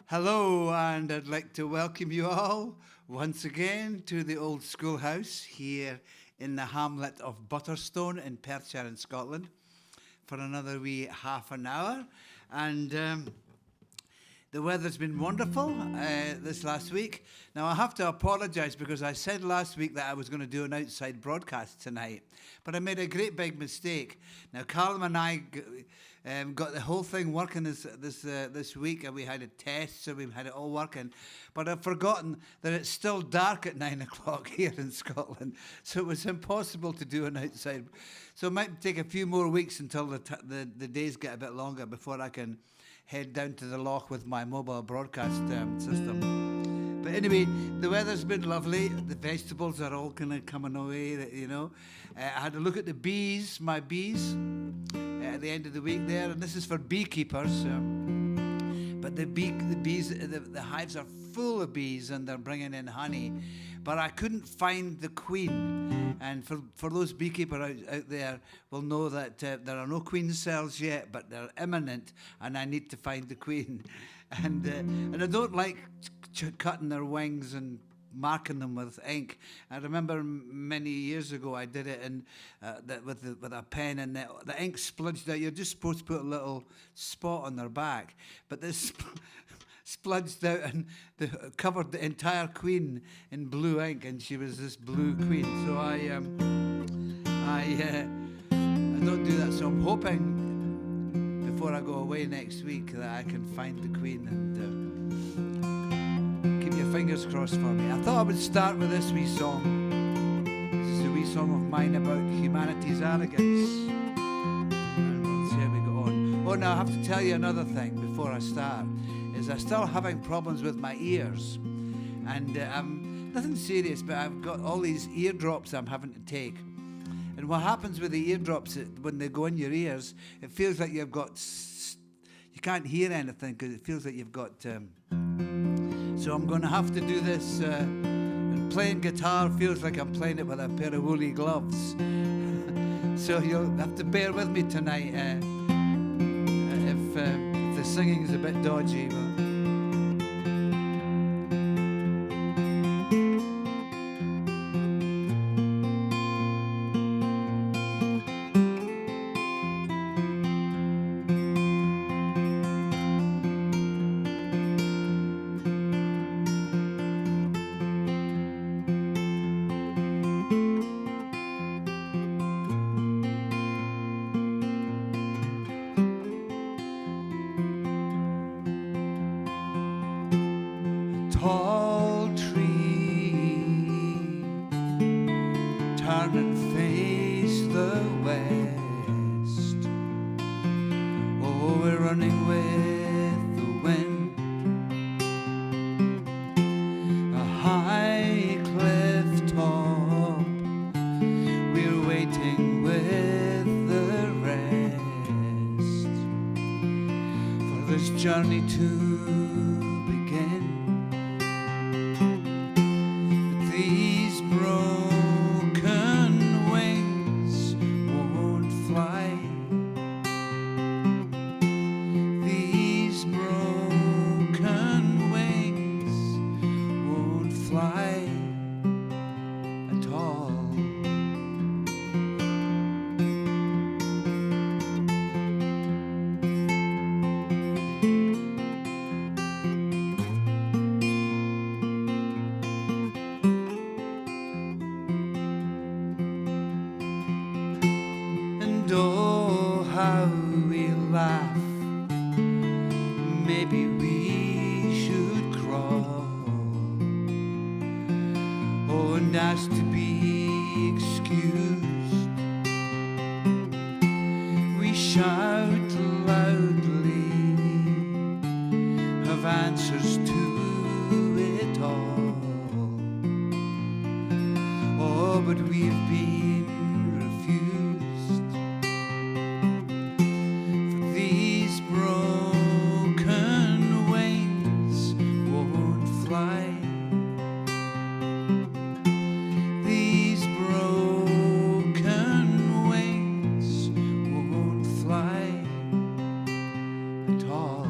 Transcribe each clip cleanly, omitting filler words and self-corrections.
Hello, and I'd like to welcome you all once again to the old schoolhouse here in the hamlet of Butterstone in Perthshire in Scotland for another wee half an hour. And the weather's been wonderful this last week. Now, I have to apologise because I said last week that I was going to do an outside broadcast tonight, but I made a great big mistake. Now, Callum and I got the whole thing working this week, and we had a test, so we had it all working. But I've forgotten that it's still dark at 9 o'clock here in Scotland, so it was impossible to do an outside. So it might take a few more weeks until the days get a bit longer before I can head down to the loch with my mobile broadcast system. But anyway, the weather's been lovely. The vegetables are all kind of coming away, you know. I had a look at the bees, my bees, at the end of the week there, and this is for beekeepers. But the hives are full of bees, and they're bringing in honey. But I couldn't find the queen. And for those beekeepers out there will know that there are no queen cells yet, but they're imminent, and I need to find the queen. And I don't like cutting their wings and marking them with ink. I remember many years ago I did it with a pen, and the ink spludged out. You're just supposed to put a little spot on their back, but this spludged out and covered the entire queen in blue ink, and she was this blue queen. So I don't do that. So I'm hoping before I go away next week that I can find the queen, and keep your fingers crossed for me. I thought I would start with this wee song. This is a wee song of mine about humanity's arrogance, and we'll see how we go on. Oh, now I have to tell you another thing before I start. Is I'm still having problems with my ears, and nothing serious, but I've got all these eardrops I'm having to take. And what happens with the eardrops, when they go in your ears, it feels like you can't hear anything because it feels like you've got. So I'm going to have to do this. And playing guitar feels like I'm playing it with a pair of woolly gloves. So you'll have to bear with me tonight if the singing's a bit dodgy. Tall tree, turn and face the west. Oh, we're running with the wind. A high cliff top, we're waiting with the rest for this journey to begin. These broken wings won't fly. These broken wings won't fly at all. Oh, how we laugh. Maybe we should crawl. Oh, and ask to be excused. We shout loudly, have answers to it all. Oh, but we've been refused. These broken wings won't fly. These broken wings won't fly at all.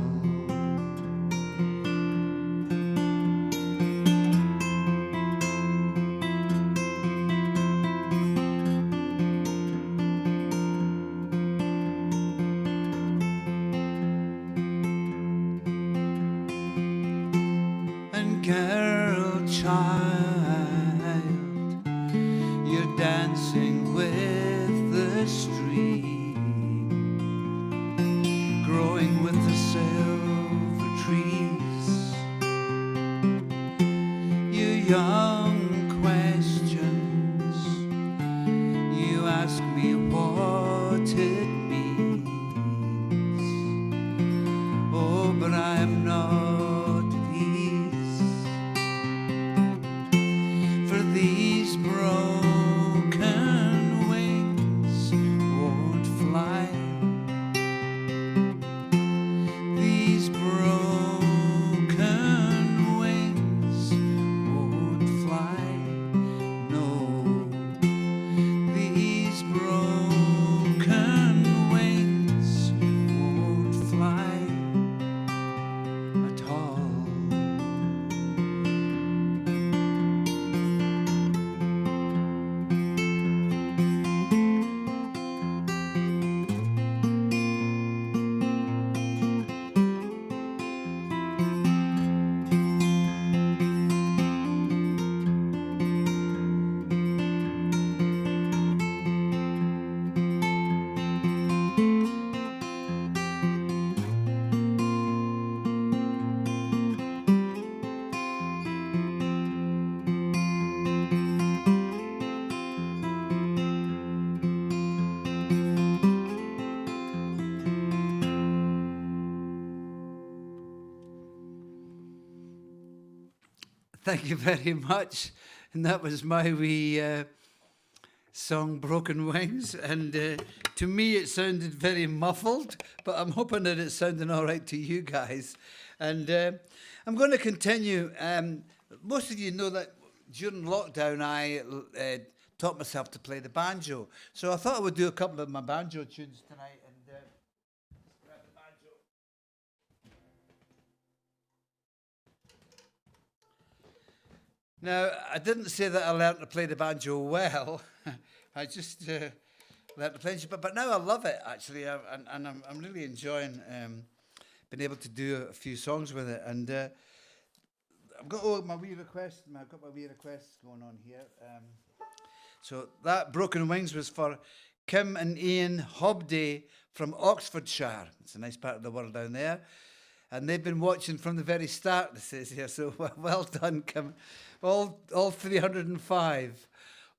young questions. You ask me what it means. Oh, but I'm not at ease. For these broken wings won't fly. These broken wings won't fly. No, these broken wings won't fly at all. Thank you very much. And that was my wee song, Broken Wings. And to me, it sounded very muffled, but I'm hoping that it's sounding all right to you guys. And I'm going to continue. Most of you know that during lockdown, I taught myself to play the banjo. So I thought I would do a couple of my banjo tunes tonight. And grab the banjo. Now, I didn't say that I learned to play the banjo well. I just learned to play it, but now I love it, actually, and I'm really enjoying being able to do a few songs with it. And I've got my wee requests. I've got my wee requests going on here. So that Broken Wings was for Kim and Ian Hobday from Oxfordshire. It's a nice part of the world down there. And they've been watching from the very start, it says here. So well done, Kim. All 305.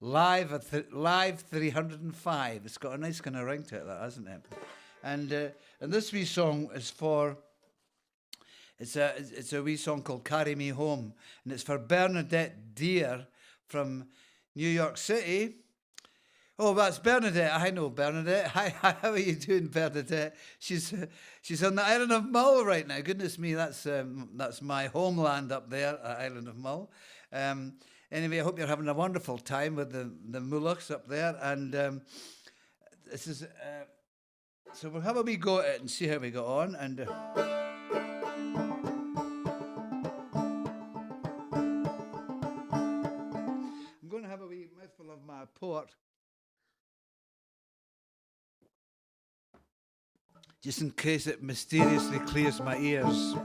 Live 305. It's got a nice kind of ring to it, that, hasn't it? And this wee song is for, it's a wee song called Carry Me Home. And it's for Bernadette Deere from New York City. Oh, that's Bernadette. I know Bernadette. Hi, how are you doing, Bernadette? She's on the island of Mull right now. Goodness me, that's my homeland up there, island of Mull. Anyway, I hope you're having a wonderful time with the Mullachs up there. And this is so we'll have a wee go at it and see how we go on. And I'm going to have a wee mouthful of my port, just in case it mysteriously clears my ears.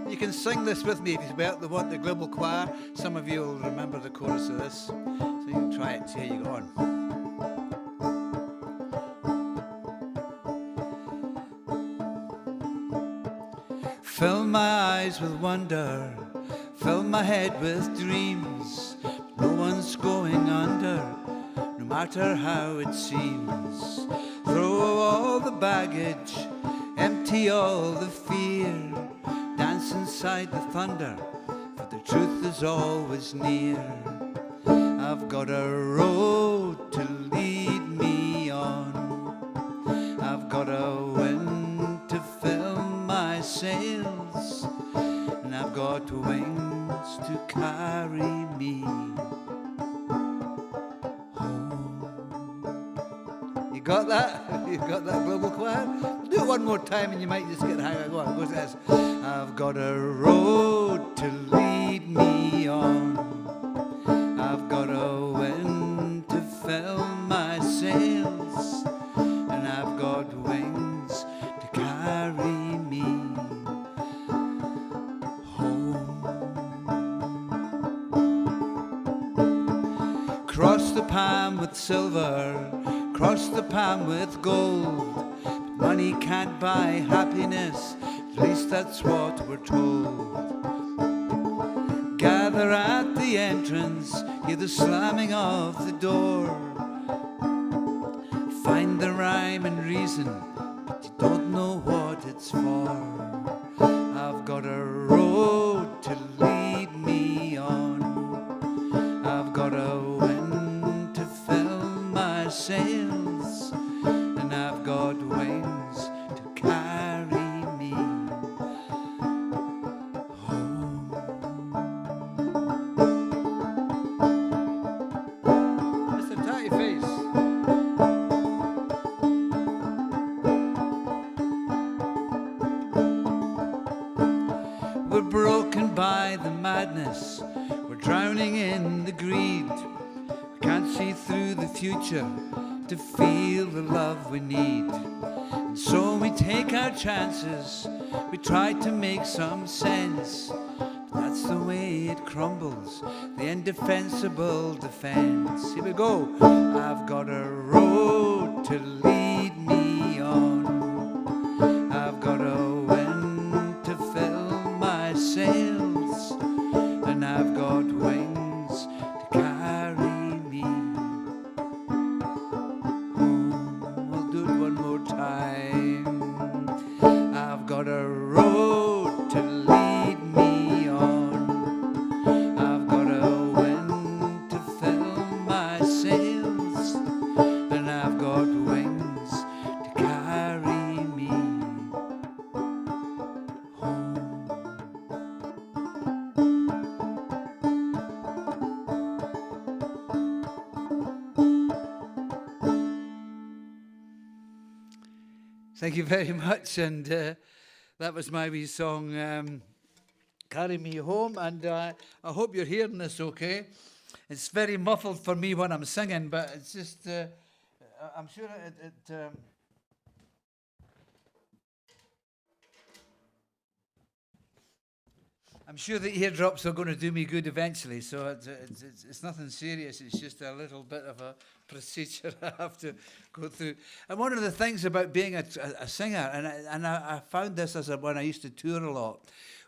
You can sing this with me if you want the global choir. Some of you will remember the chorus of this, so you can try it and see how you go on. Fill my eyes with wonder, fill my head with dreams. No one's going under, no matter how it seems. Throw all the baggage, empty all the fear. Dance inside the thunder, for the truth is always near. I've got a road to lead me on. I've got a wind to fill my sails, and I've got wings to carry me home. You got that? You got that, global choir? Do it one more time and you might just get the hang of it. Go on, it goes as, I've got a road to lead me on. I've got a wind to fill my sails, and I've got wings to carry me home. Cross the palm with silver, cross the palm with gold. But money can't buy happiness, at least that's what we're told. Gather at the entrance, hear the slamming of the door. Find the rhyme and reason, but you don't know what it's for. I've got a road to lead me on. I've got a wind to fill my sails, and I've got wings to carry me home. Mr. Tatty Face. We're broken by the madness, we're drowning in the greed. We can't see through the future to feel the love we need. And so we take our chances, we try to make some sense. But that's the way it crumbles, the indefensible defense. Here we go. I've got a road to lead me on. I've got a wind to fill my sails, and I've got wings to carry me home. We'll do it one more time. I've got a road to lead me on. I've got a wind to fill my sails, and I've got wings to carry me home. Thank you very much, and that was my wee song, Carry Me Home, and I hope you're hearing this okay. It's very muffled for me when I'm singing, but it's just, I'm sure I'm sure the eardrops are going to do me good eventually, so it's nothing serious. It's just a little bit of a procedure I have to go through. And one of the things about being a singer, and I found this when I used to tour a lot,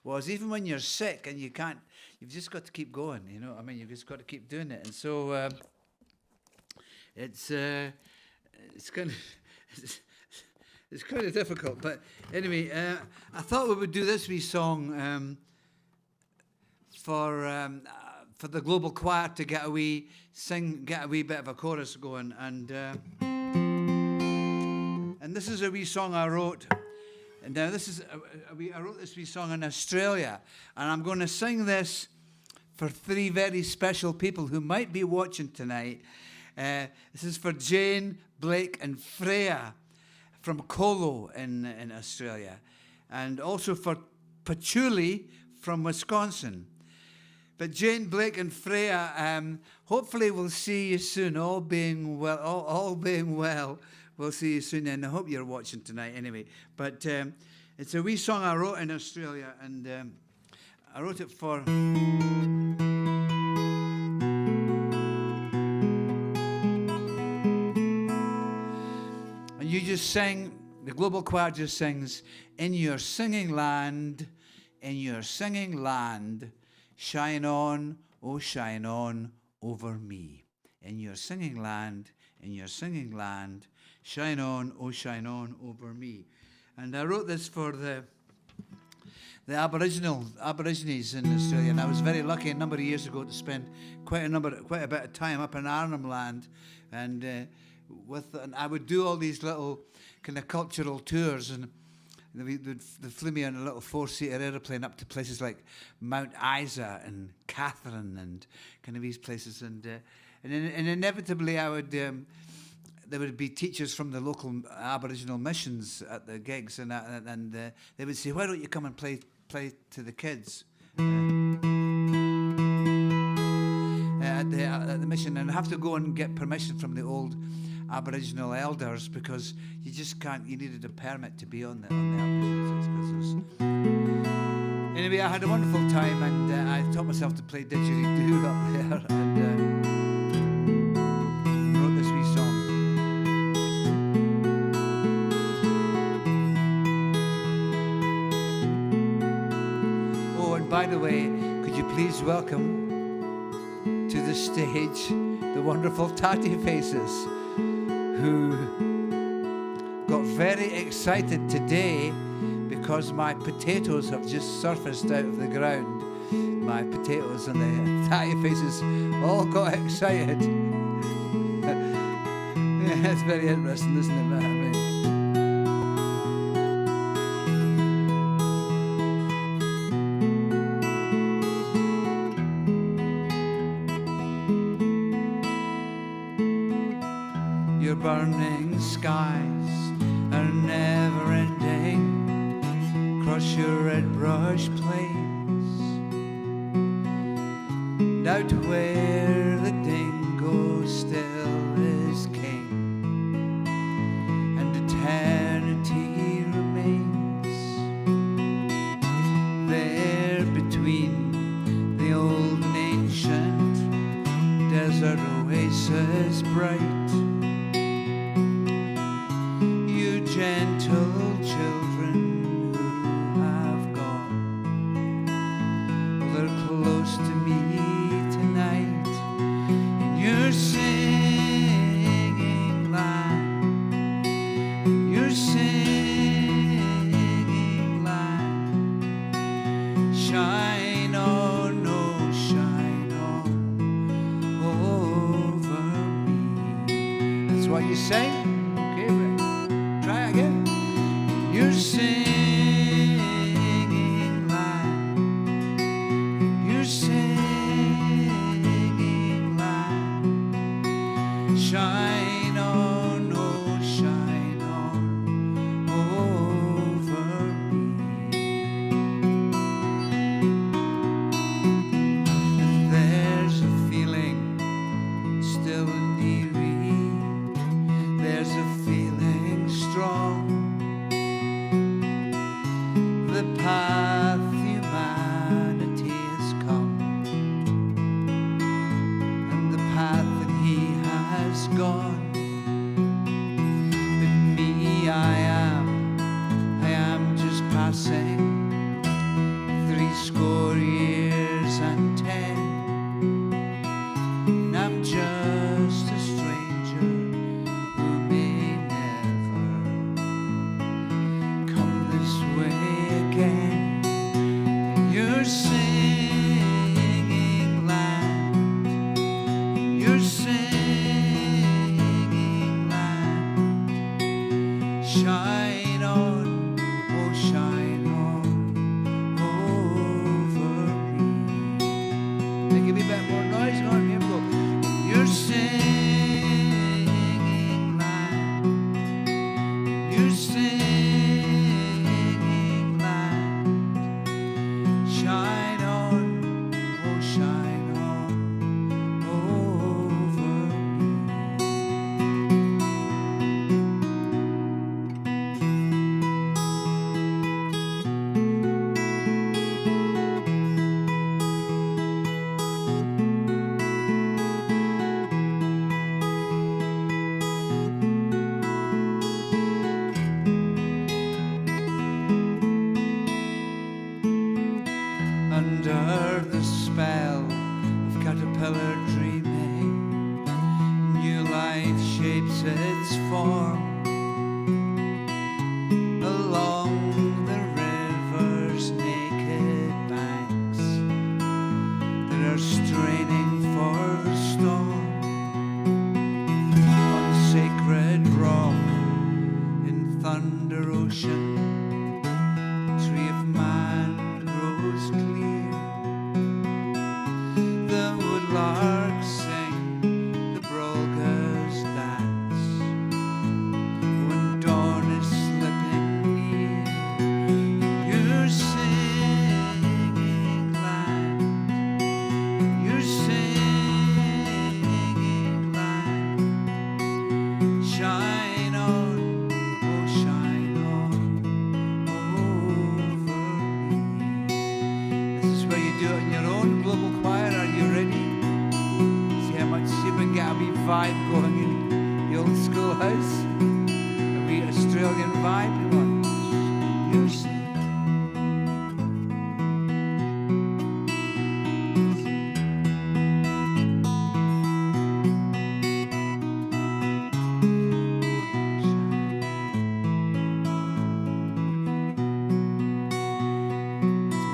was even when you're sick and you can't, you've just got to keep going. You know what I mean? You've just got to keep doing it. And so it's kind of it's kind of difficult. But anyway, I thought we would do this wee song. For the global choir to get a wee bit of a chorus going, and this is a wee song I wrote. And now this is I wrote this wee song in Australia, and I'm going to sing this for three very special people who might be watching tonight. This is for Jane, Blake, and Freya from Colo in Australia, and also for Patchouli from Wisconsin. But Jane, Blake, and Freya, hopefully we'll see you soon. All being well, we'll see you soon. And I hope you're watching tonight anyway. But it's a wee song I wrote in Australia, and I wrote it for... And you just sing, the global choir just sings, in your singing land, shine on, oh shine on over me. In your singing land, shine on, oh shine on over me. And I wrote this for the Aborigines in Australia, and I was very lucky a number of years ago to spend quite a bit of time up in Arnhem Land, and I would do all these little kind of cultural tours, and they flew me on a little 4-seater aeroplane up to places like Mount Isa and Catherine and kind of these places, and inevitably I would there would be teachers from the local Aboriginal missions at the gigs, and they would say, "Why don't you come and play to the kids at the mission?" And I have to go and get permission from the old Aboriginal elders, because you just can't. You needed a permit to be on the Aboriginal. Anyway, I had a wonderful time, and I taught myself to play didgeridoo up there, and wrote this wee song. by the way, could you please welcome to the stage the wonderful Tatty Faces, who got very excited today because my potatoes have just surfaced out of the ground. My potatoes, and the Tatty Faces all got excited. Yeah, it's very interesting, isn't it? I mean, your burning skies are never ending across your red brush plains, out where the dingo still is king and eternity remains. There between the old and ancient desert oasis bright, you gentle children who have gone, well, they're close to me tonight in your singing land, your singing land. Shine on, oh shine on over me. That's what you say? Okay, right. Try again. Your singing land, your singing land. Shine on, oh shine on over me. And there's a feeling still and eerie, there's a feeling strong. The path humanity has come, and the path that he has gone. But me, I am just passing 80 years and 10, and I'm just a stranger who may never come this way again. You're singing land, you're singing land. Shine on, oh shine on over me. They give me a bit more noise on here. Go. You're singing land, you're singing land. Shine on, oh shine on over me. Under the spell of caterpillar dreaming, new life shapes its form along the river's naked banks that are straining for the storm. On sacred rock in thunder ocean, tree of man grows clear. The woodlarks sing, the brolgas dance, when dawn is slipping near. You're singing land, you're singing land. Shine on, oh shine on over me. This is where you do it on your own, Global Choir. Are you ready? See how much you can get a wee vibe going in the old schoolhouse. A wee Australian vibe. Come on. You're singing.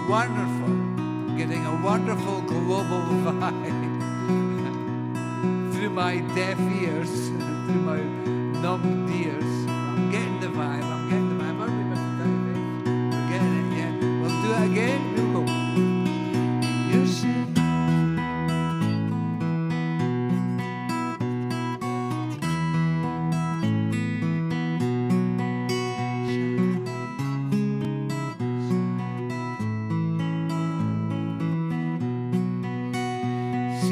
wonderful. I'm getting a wonderful global vibe through my deaf ears, through my numb ears. I'm getting the vibe. I'm getting the vibe. Aren't we, Mr. David? We're getting it, yeah. We'll do it again. We'll go. You see.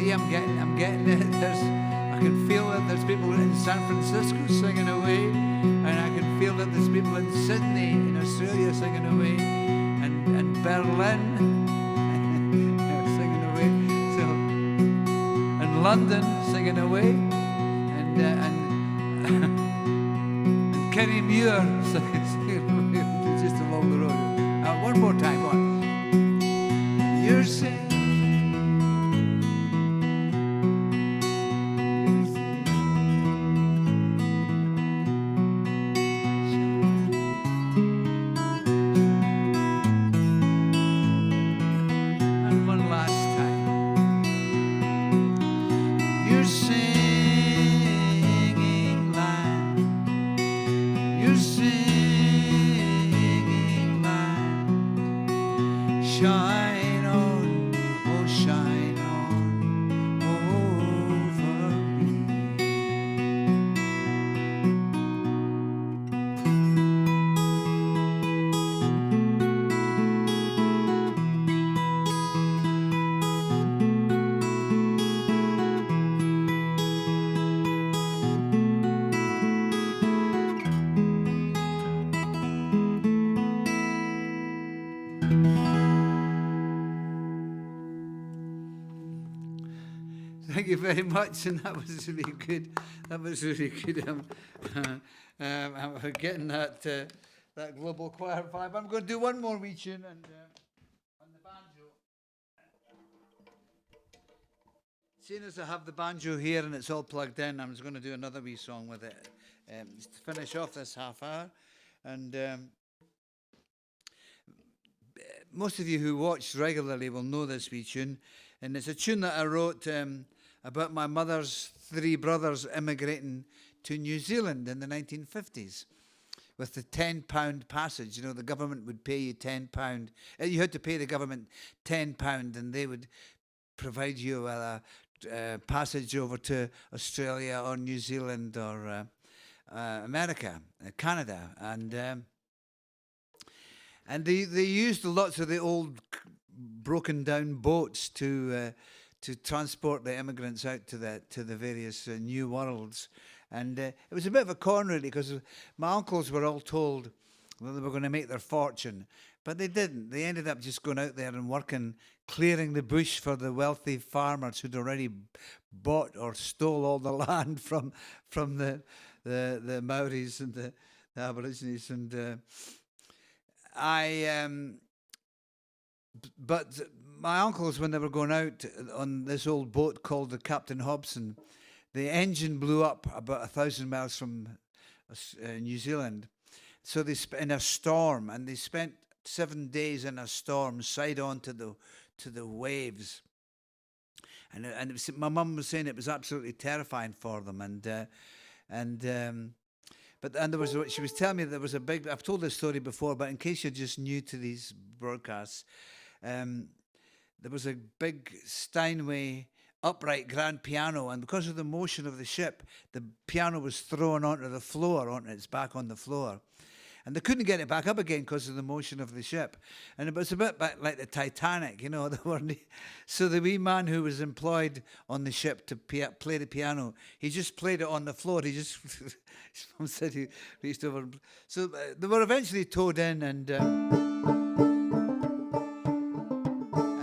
I'm getting it. I can feel that there's people in San Francisco singing away, and I can feel that there's people in Sydney, in Australia, singing away, and Berlin singing away. So, and London singing away, and Kenny Muir singing away, just along the road. One more time, one. You're saying. Shine on, oh shine on over me. Thank you very much, and that was really good. That was really good. I'm getting that global choir vibe. I'm going to do one more wee tune and on the banjo. Seeing as I have the banjo here and it's all plugged in, I'm just going to do another wee song with it just to finish off this half hour. And most of you who watch regularly will know this wee tune, and it's a tune that I wrote about my mother's three brothers immigrating to New Zealand in the 1950s with the £10 passage. You know, the government would pay you £10. You had to pay the government £10 and they would provide you with a passage over to Australia or New Zealand or America, Canada. And they used lots of the old broken down boats to transport the immigrants out to the various new worlds. And it was a bit of a con, really, because my uncles were all told that they were going to make their fortune, but they didn't. They ended up just going out there and working, clearing the bush for the wealthy farmers who'd already bought or stole all the land from the Maoris and the Aborigines. And but my uncles, when they were going out on this old boat called the Captain Hobson, the engine blew up about 1,000 miles from New Zealand. So they in a storm, and they spent 7 days in a storm, side on to the waves. And it was, my mum was saying it was absolutely terrifying for them. But there was, she was telling me there was a big, I've told this story before, but in case you're just new to these broadcasts, there was a big Steinway upright grand piano, and because of the motion of the ship, the piano was thrown onto the floor, onto its back on the floor. And they couldn't get it back up again because of the motion of the ship. And it was a bit like the Titanic, you know. So the wee man who was employed on the ship to play the piano, he just played it on the floor. He just, his mum said he reached over. So they were eventually towed in, and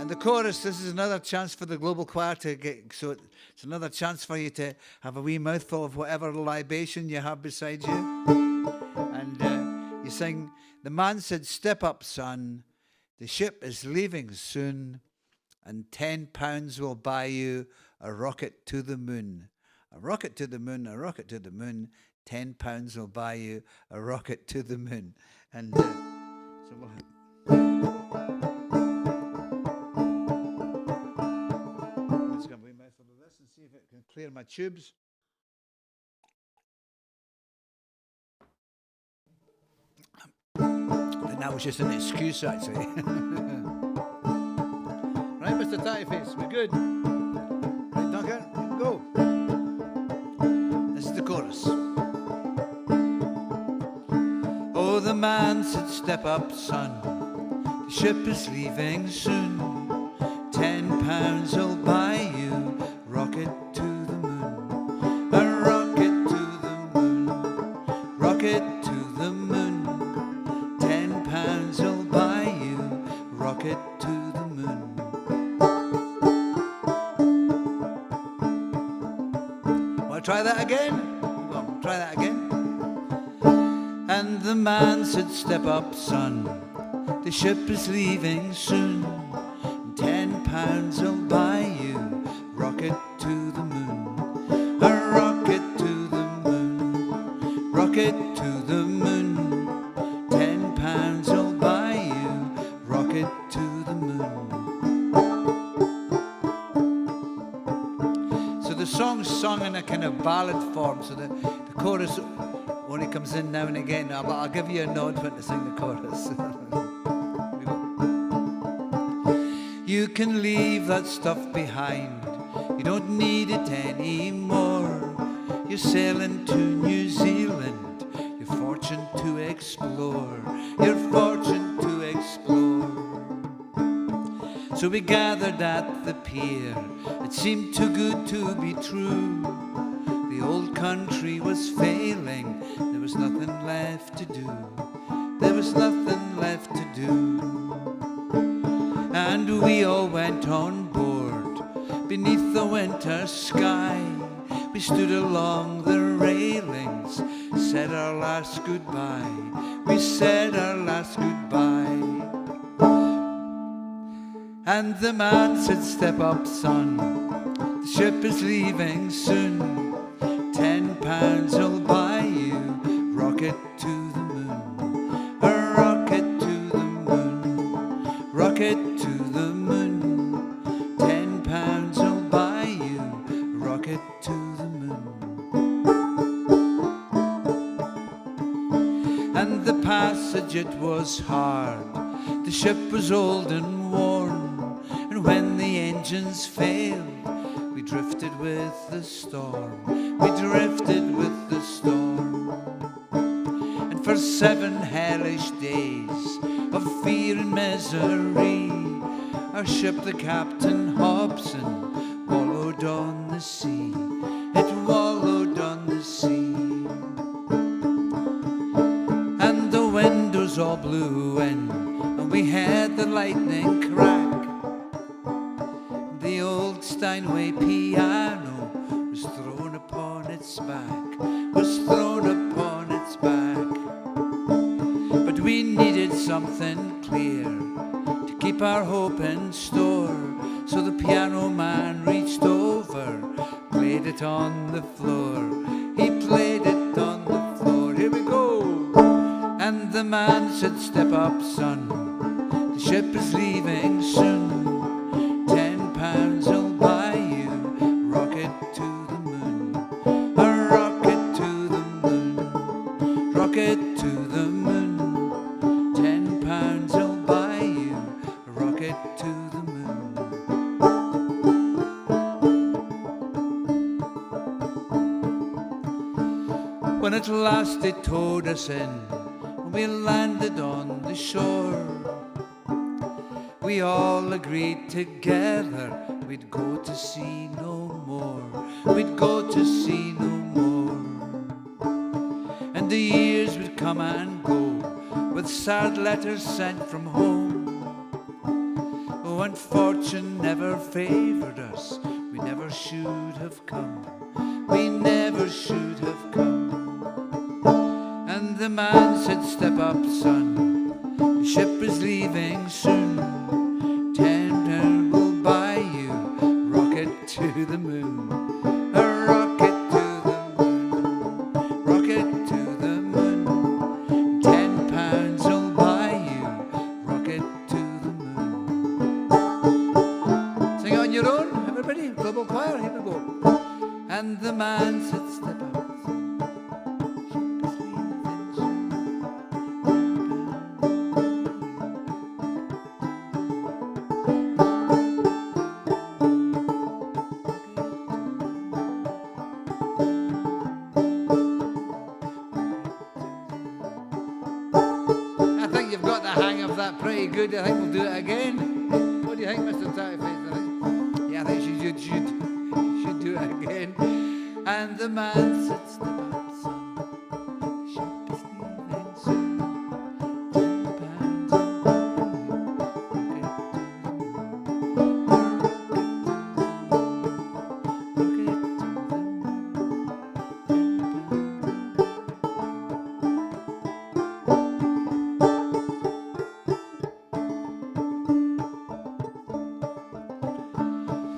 the chorus, this is another chance for the global choir to get, so it's another chance for you to have a wee mouthful of whatever libation you have beside you. And you sing, the man said, "Step up, son, the ship is leaving soon, and £10 will buy you a rocket to the moon. A rocket to the moon, a rocket to the moon, £10 will buy you a rocket to the moon." And so we'll clear my tubes. And that was just an excuse, actually. Right, Mr. Tattyface, we're good. Right, Duncan, go. This is the chorus. Oh, the man said, step up, son. The ship is leaving soon. £10 will buy you rocket to the moon. A rocket to the moon. Rocket to the moon. £10 will buy you rocket to the moon. Want to try that again? Go on, try that again. And the man said, step up, son. The ship is leaving soon. £10 will buy you rocket to the moon. A rocket to the moon. Rocket to the moon. £10 will buy you rocket to the moon. So the song's sung in a kind of ballad form, so the chorus only comes in now and again, but I'll give you a nod when to sing the chorus. You can leave that stuff behind. You don't need it anymore. You're sailing to New Zealand. Your fortune to explore. Your fortune to explore. So we gathered at the pier. It seemed too good to be true. The old country was failing. There was nothing left to do. There was nothing left to do. And we all went on board beneath the winter sky. We stood along the railings, said our last goodbye. We said our last goodbye. And the man said, step up, son. The ship is leaving soon. £10 will buy you rocket to the moon. A rocket to the moon. Rocket to the moon. £10 will buy you rocket to the moon. And the passage, it was hard. The ship was old and worn. And when the engines failed, we drifted with the storm. We drifted with the storm. And for 7 hellish days of fear and misery, our ship, the Captain Hobson, wallowed on the sea. It wallowed on the sea. And the windows all blew in, and we heard the lightning crack. The old Steinway piano was thrown upon its back, was thrown upon its back. But we needed something clear to keep our hope in store. So the piano man reached over, played it on the floor. He played it on the floor. Here we go. And the man said, step up, son. The ship is leaving soon. £10 will buy you rocket to the moon. A rocket to the moon. Rocket to the moon. £10 will buy you a rocket to the moon. When at last they towed us in, we landed on the shore. We all agreed together we'd go to sea no more. We'd go to sea no more. And the years would come and go with sad letters sent from home. Oh, and fortune never favoured us. We never should have come. We never should have come. And the man said, step up, son. The ship is leaving soon. £10 will buy you rocket to the moon. A rocket to the moon. Rocket to the moon. £10 will buy you rocket to the moon. Sing on your own, everybody. Global choir, here we go. good. I think we'll do it again. What do you think, Mr. Tattyface? Yeah, I think you should do it again. And the man sits the boat, son. The ship is leaving soon.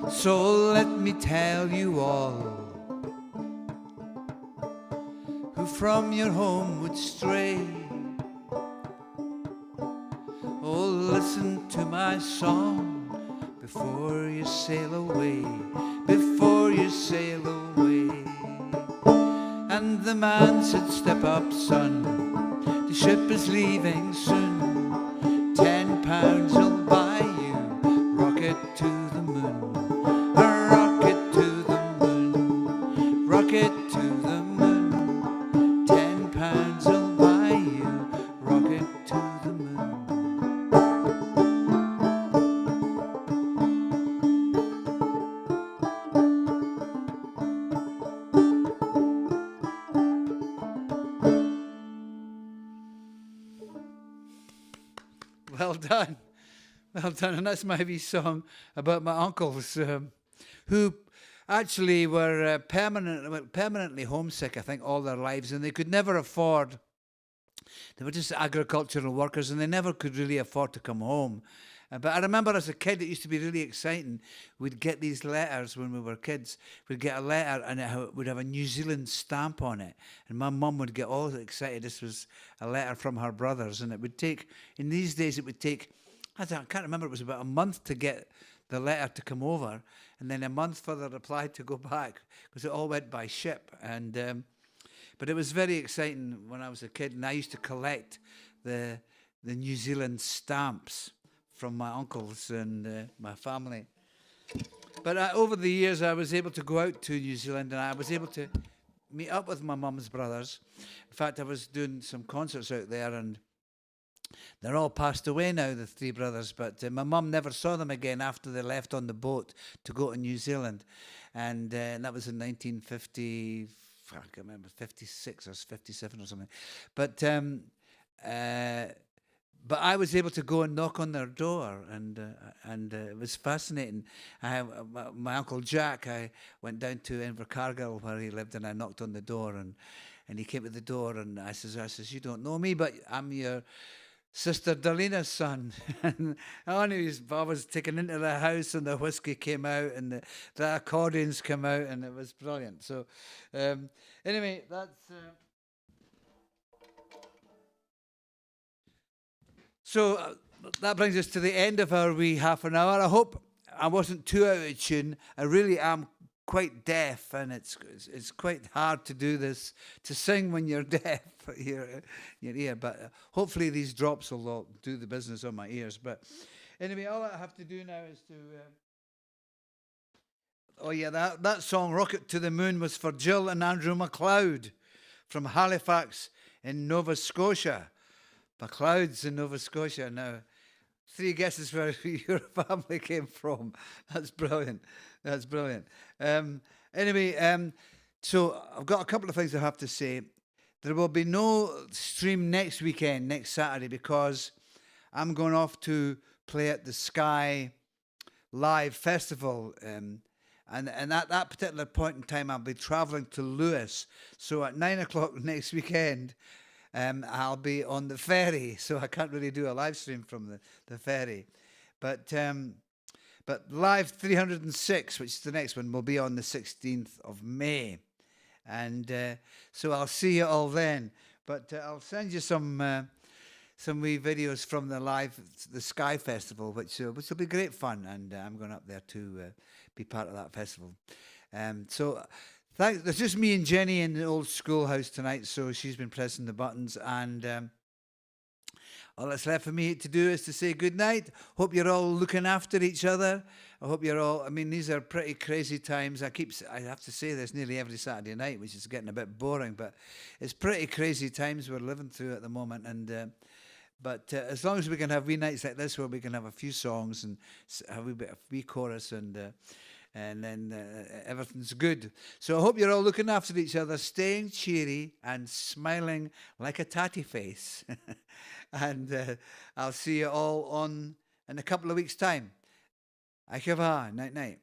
So let me tell you all who from your home would stray. Oh, listen to my song before you sail away, before you sail away. And the man said, step up, son, the ship is leaving soon. £10 will buy you rocket to the moon. A rocket to the moon, rocket to the moon. £10 will buy you rocket to the moon. Well done. Well done. And that's my wee song about my uncles who actually were permanently homesick, I think, all their lives, and they could never afford. They were just agricultural workers, and they never could really afford to come home. But I remember as a kid, it used to be really exciting. We'd get these letters when we were kids. We'd get a letter, and it would have a New Zealand stamp on it. And my mum would get all excited. This was a letter from her brothers, and it would take, in these days, it would take, I can't remember, it was about a month to get the letter to come over, and then a month for the reply to go back, because it all went by ship. And but it was very exciting when I was a kid, and I used to collect the New Zealand stamps from my uncles and my family. But over the years, I was able to go out to New Zealand, and I was able to meet up with my mum's brothers. In fact, I was doing some concerts out there, and they're all passed away now, the three brothers, but my mum never saw them again after they left on the boat to go to New Zealand. And that was in 1950, I can't remember, 56 or 57 or something. But I was able to go and knock on their door, and it was fascinating. My Uncle Jack, I went down to Invercargill where he lived, and I knocked on the door, and he came to the door, and I says, you don't know me, but I'm your Sister Darlena's son. And I was taken into the house, and the whiskey came out, and the accordions came out, and it was brilliant. So anyway, that's... So that brings us to the end of our wee half an hour. I hope I wasn't too out of tune. I really am quite deaf, and it's quite hard to do this, to sing when you're deaf, your ear. But hopefully these drops will all do the business on my ears. But anyway, all I have to do now is to... oh yeah, that song, Rocket to the Moon, was for Jill and Andrew MacLeod from Halifax in Nova Scotia. MacLeod's in Nova Scotia. Now, 3 guesses where your family came from. That's brilliant. That's brilliant. Anyway, so I've got a couple of things I have to say. There will be no stream next weekend, next Saturday, because I'm going off to play at the Sky Live Festival. And at that particular point in time, I'll be travelling to Lewis. So at 9 o'clock next weekend, I'll be on the ferry, so I can't really do a live stream from the ferry. But Live 306, which is the next one, will be on the 16th of May. And so I'll see you all then. But I'll send you some wee videos from the Sky Festival, which will be great fun. And I'm going up there to be part of that festival. So... thanks. There's just me and Jenny in the old schoolhouse tonight, so she's been pressing the buttons, and all that's left for me to do is to say good night. Hope you're all looking after each other. I hope you're all... I mean, these are pretty crazy times. I have to say this nearly every Saturday night, which is getting a bit boring, but it's pretty crazy times we're living through at the moment, and But as long as we can have wee nights like this where we can have a few songs and have a wee bit of wee chorus and then everything's good. So I hope you're all looking after each other, staying cheery and smiling like a tatty face. And I'll see you all on in a couple of weeks' time. Night night.